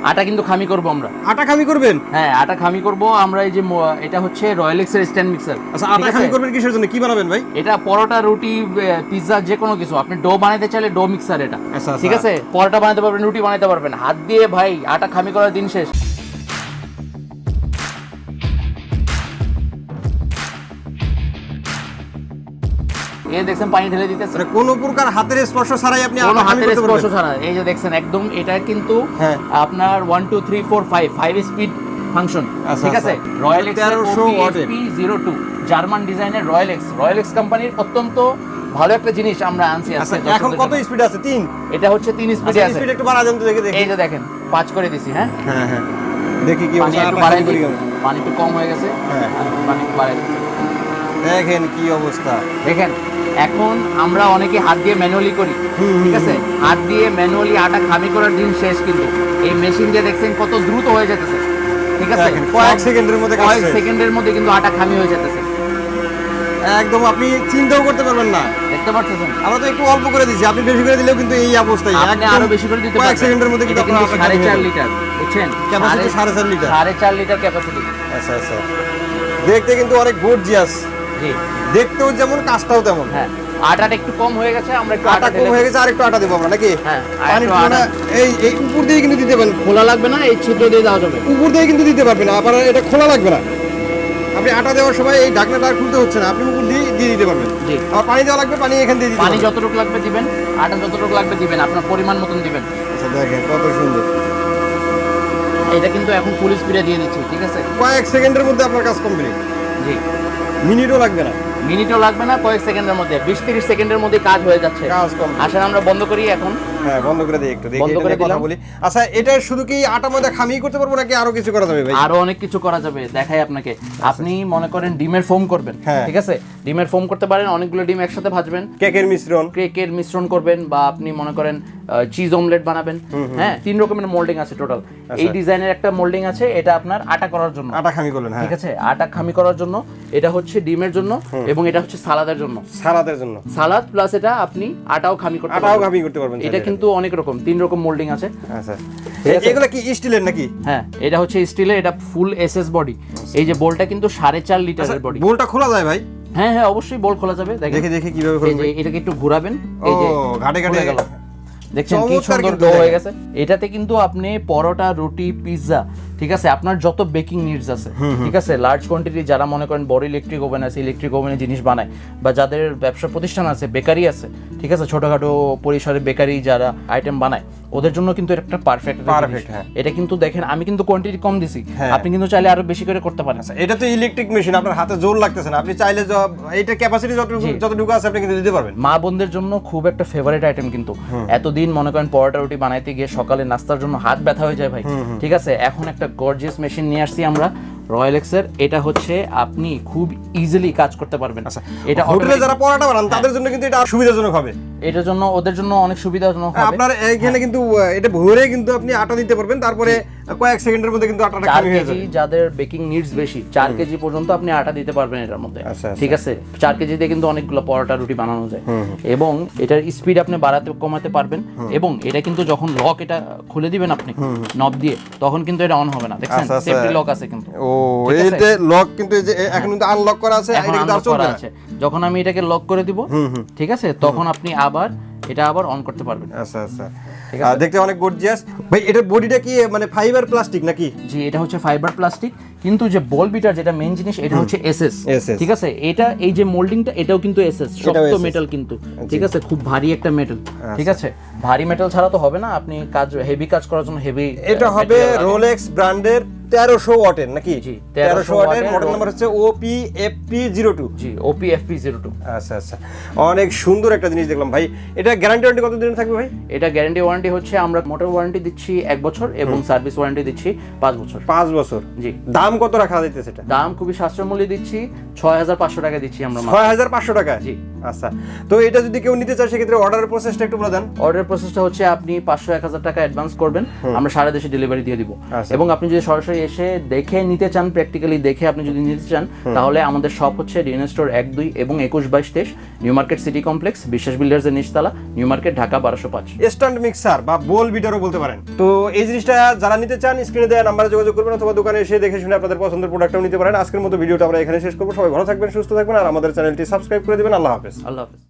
আটা কিন্তু খামি করব আমরা। আটা খামি করবেন? হ্যাঁ, আটা খামি করব আমরা। এই যে এটা হচ্ছে রয়্যাল এক্সের স্ট্যান্ড মিক্সার। আচ্ছা, আটা খামি করবেন কিসের জন্য, কি বানাবেন ভাই? এটা পরোটা, রুটি, পিৎজা, যে কোনো কিছু। আপনি ডো বানাইতে চাইলে ডো মিক্সার এটা। ঠিক আছে, পরোটা বানাতে পারবেন, রুটি বানাতে পারবেন। হাত দিয়ে ভাই আটা খামি করার দিন শেষ। এই দেখছেন পানি ঢেলে দিতেছে, মানে কোনো প্রকার হাতের স্পর্শ ছাড়াই আপনি কোনো আটা খামি হাতের করতে স্পর্শ পারবেন? ছাড়া। এই যে দেখছেন একদম, এটা কিন্তু হ্যাঁ। আপনার 1 2 3 4 5 স্পিড ফাংশন। ঠিক আছে, রয়্যাল এক্স 1302 জার্মান ডিজাইনের রয়্যাল এক্স কোম্পানির অত্যন্ত ভালো একটা জিনিস আমরা আনছি আজকে। এখন কত স্পিড আছে? 3। এটা হচ্ছে 3 স্পিডে আছে। স্পিড একটু বাড়া দেন তো, দেখি। এই যে দেখেন 5 করে দিছি। হ্যাঁ হ্যাঁ হ্যাঁ, দেখি কি পানি অবস্থা। একটু আটা বাড়াই খামি করি দিই। কেমন? পানি একটু কম হয়ে গেছে। হ্যাঁ, পানি একটু বাড়াই দিচ্ছি। দেখেন কি অবস্থা। দেখেন এখন আমরা অনেকে হাত দিয়ে ম্যানুয়ালি করি। ঠিক আছে, হাত দিয়ে ম্যানুয়ালি আটা খামি করার দিন শেষ, কিন্তু এই মেশিন দিয়ে দেখছেন কত দ্রুত হয়ে যেতেছে। ঠিক আছে, কয়েক সেকেন্ডের মধ্যে কাজ কয়েক শেষ। সেকেন্ডের মধ্যে কিন্তু আটা খামি হয়ে যেতেছে। একদম আপনি চিন্তাও করতে পারবেন না। দেখতে পাচ্ছেন, আমরা তো একটু অল্প করে দিছি, আপনি বেশি করে দিলেও কিন্তু এই অবস্থায় আপনি আরো বেশি করে দিতে পারবেন। কয়েক সেকেন্ডের মধ্যে কিন্তু এটা আপনার 4.5 লিটার, বুঝছেন? Capacity 4.5 litre. 4.5 litre capacity. আচ্ছা আচ্ছা, দেখতে কিন্তু অনেক গর্জিয়াস। জি, দেখতেও যেমন, কাজটাও তেমন। হ্যাঁ, আটাটা একটু কম হয়ে গেছে, আমরা একটু আটা কম হয়ে গেছে, আর একটু আটা দেবো আমরা নাকি? হ্যাঁ, পানির তুলনা এই উপর দিয়ে কিন্তু দিতে পারেন, খোলা লাগবে না, এই ছিদ্র দিয়ে দেওয়া যাবে। উপর দিয়ে কিন্তু দিতে পারবেন, আবার এটা খোলা লাগবে না। আপনি আটা দেওয়ার সময় এই ঢাকনাটা খুলতে হচ্ছে না, আপনি উপর দিয়ে দিয়ে দিতে পারবেন। জি, আর পানি দেওয়া লাগবে, পানি এখান দিয়ে দিতে পানি পারবেন। যতটুকু লাগবে দিবেন, আটা যতটুকু লাগবে দিবেন, আপনার পরিমাণ মতন দিবেন। আচ্ছা দেখেন কত সুন্দর। এটা কিন্তু এখন ফুল স্পিডে দিয়ে দিচ্ছি। ঠিক আছে, কয়েক সেকেন্ডের মধ্যে আপনার কাজ কমপ্লিট। জি, মিনিটও লাগবে না, মিনিটও লাগবে না, কয়েক সেকেন্ডের মধ্যে 20-30 সেকেন্ডের মধ্যে কাজ হয়ে যাচ্ছে। কাজ কমপ্লিট। আসেন আমরা বন্ধ করি এখন। হ্যাঁ, বন্ধ করে দিই একটু, দেখি বন্ধ এটা করে নিয়ে কথা দিলাম। বলি। আচ্ছা, এটা শুধু কি আটা ময়দা খামিই করতে পারবো নাকি আরো কিছু করা যাবে ভাই? আরো অনেক কিছু করা যাবে, দেখাই আপনাকে। আপনি মনে করেন ডিমের ফোম করবেন। হ্যাঁ। ঠিক আছে, ডিমের ফোম করতে পারেন, অনেকগুলো ডিম একসাথে ভাজবেন। কেকের মিশ্রণ, কেকের মিশ্রণ করবেন, বা আপনি মনে করেন চিজ অমলেট বানাবেন। হ্যাঁ, 3 রকমের মোল্ডিং আছে টোটাল। এই ডিজাইনের একটা মোল্ডিং আছে, এটা আপনার আটা করার জন্য। আটা খামি করলেন? হ্যাঁ, ঠিক আছে, আটা খামি করার জন্য। এটা হচ্ছে ডিমের জন্য, এবং এটা হচ্ছে সালাদের জন্য। সালাদের জন্য সালাদ প্লাস এটা আপনি আটাও খামি করতে আটাও পারবেন। খামি করতে পারবেন। এটা কিন্তু অনেক রকম, 3 রকম মোল্ডিং আছে। আচ্ছা, ঠিক আছে? এগুলা কি স্টিলের নাকি? হ্যাঁ, এটা হচ্ছে স্টিলের, এটা ফুল এসএস বডি। এই যে বোলটা কিন্তু 4.5 লিটারের বডি। বোলটা খোলা যায় ভাই? হ্যাঁ হ্যাঁ, অবশ্যই বোল খোলা যাবে। দেখেন, দেখে দেখে কিভাবে এই খোলা যে যায়। এটাকে একটু ঘোরাবেন, ও এই যে ঘাটে ঘাটে খুলে গেল। দেখছেন কি চমৎকার সুন্দর কিন্তু ডো হয়ে দেখেন। গেছে। এটাতে কিন্তু আপনি পরোটা, রুটি, পিৎজা, ঠিক আছে, আপনার যত বেকিং নিডস আছে, ঠিক আছে, লার্জ কোয়ান্টিটি, যারা মনে করেন বড় ইলেকট্রিক ওভেন আছে, ইলেকট্রিক ওভেনে জিনিস বানায়, বা যাদের ব্যবসা প্রতিষ্ঠান আছে, বেকারি আছে, ঠিক আছে, ছোটখাটো পরিসরে বেকারি যারা আইটেম বানায়, ওদের জন্য কিন্তু এটা একটা পারফেক্ট। হ্যাঁ। এটা কিন্তু দেখেন আমি কিন্তু কোয়ান্টিটি কম দিছি, হ্যাঁ। আপনি কিন্তু চাইলে আরো বেশি করে করতে পারেন। এটা তো ইলেকট্রিক মেশিন, আপনার হাতে জোর লাগতেছে না, আপনি চাইলে এইটা ক্যাপাসিটি যতটুকু আছে আপনি কিন্তু দিতে পারবেন। মা বোনদের জন্য খুব একটা ফেভারিট আইটেম কিন্তু। এতদিন মনে করেন পরোটা রুটি বানাইতে গিয়ে সকালে নাস্তার জন্য হাত ব্যথা হয়ে যায় ভাই। ঠিক আছে, এখন একটা গর্জিয়াস মেশিন নিয়ে আসছি আমরা রয়্যাল এক্সের। এটা হচ্ছে আপনি খুব ইজিলি কাজ করতে পারবেন। এটা হোটেলে যারা পরোটা বানান তাদের জন্য কিন্তু এটা সুবিধাজনক হবে। এটার জন্য ওদের জন্য অনেক সুবিধাজনক হবে। আপনার এখানে কিন্তু এটা ভরে কিন্তু আপনি আটা দিতে পারবেন, তারপরে কয়েক সেকেন্ডের মধ্যে কিন্তু আটাটা 4 খামি হয়ে কেজি যাবে। যাদের বেকিং নিডস বেশি, 4 কেজি পর্যন্ত আপনি আটা দিতে পারবেন এটার মধ্যে। আচ্ছা, ঠিক আছে, 4 কেজি দিয়ে কিন্তু অনেকগুলো পরোটা রুটি বানানো যায়। এবং এটার স্পিড আপনি বাড়াতে কমাতে পারবেন। এবং এটা কিন্তু যখন লক এটা খুলে দিবেন আপনি নব দিয়ে, তখন কিন্তু এটা অন হবে না। দেখছেন আচ্ছা, আচ্ছা। সেফটি লক আছে কিন্তু। ও, ঠিক আছে? এইটা লক কিন্তু এই যে এখন কিন্তু আনলক করা আছে, এখন এটা কিন্তু আর unlock চলবে করা না। আছে। যখন আমি এটাকে লক করে দিব, ঠিক আছে, তখন আপনি আবার এটা আবার অন করতে পারবেন। আচ্ছা আচ্ছা, দেখতে অনেক গর্জিয়াস ভাই। এটার বডিটা কি মানে ফাইবার প্লাস্টিক নাকি? জি, এটা হচ্ছে ফাইবার প্লাস্টিক, কিন্তু যে বল বিটার যেটা মেইন জিনিস, এটা হচ্ছে এসএস। ঠিক আছে, এটা এই যে মোল্ডিংটা এটাও কিন্তু এসএস, শক্ত মেটাল কিন্তু। ঠিক আছে, খুব ভারী একটা মেটাল। ঠিক আছে, ভারী মেটাল ছাড়া তো হবে না, আপনি কাজ হেভি কাজ করার জন্য হেভি। এটা হবে রোলেক্স ব্র্যান্ডের 1300 ওয়াটের নাকি? জি, 1300 ওয়াটের, মডেল নাম্বার হচ্ছে OPFP02। জি, OPFP02। আচ্ছা আচ্ছা, অনেক সুন্দর একটা জিনিস দেখলাম ভাই। এটা গ্যারান্টি ওয়ারেন্টি কত দিন থাকবে ভাই? এটা গ্যারান্টি ওয়ারেন্টি হচ্ছে আমরা মোটর ওয়ারেন্টি দিচ্ছি 1 বছর, এবং সার্ভিস ওয়ারেন্টি দিচ্ছি 5 বছর। 5 বছর। জি। দাম কত রাখা যাইতেছে এটা? দাম খুবই সাশ্রয় মূল্যে দিচ্ছি, 6500 টাকা দিচ্ছি আমরা। 6500 টাকা? জি। আচ্ছা, তো এটা যদি কেউ নিতে চায় সেক্ষেত্রে অর্ডারের প্রসেসটা একটু বলে দেন। অর্ডার প্রসেসটা হচ্ছে আপনি 500-1000 টাকা অ্যাডভান্স করবেন, আমরা সারা দেশে ডেলিভারি দিয়ে দিব। আচ্ছা। এবং আপনি যদি সরাসরি এসে দেখে নিতে চান, প্র্যাকটিক্যালি দেখে আপনি যদি নিতে চান, তাহলে আমাদের শপ হচ্ছে ডিএনএ স্টোর 1-2 এবং 21-22-23 new market city complex, Biswas builders এর নিচতলা, new market, Dhaka 1205। Stand mixer বা বোল বিটারও বলতে পারেন। তো এই জিনিসটা যারা নিতে চান স্ক্রিনে দেওয়া নাম্বারে যোগাযোগ করবেন অথবা দোকানে এসে দেখে শুনে আপনাদের পছন্দের প্রোডাক্টটাও নিতে পারেন। আজকের মতো ভিডিওটা আমরা এখানে শেষ করবো। সবাই ভালো থাকবেন, সুস্থ থাকবেন, আর আমাদের চ্যানেলটি সাবস্ক্রাইব করে দিবেন। আল্লাহ হাফেজ। আল্লাহ হাফেজ।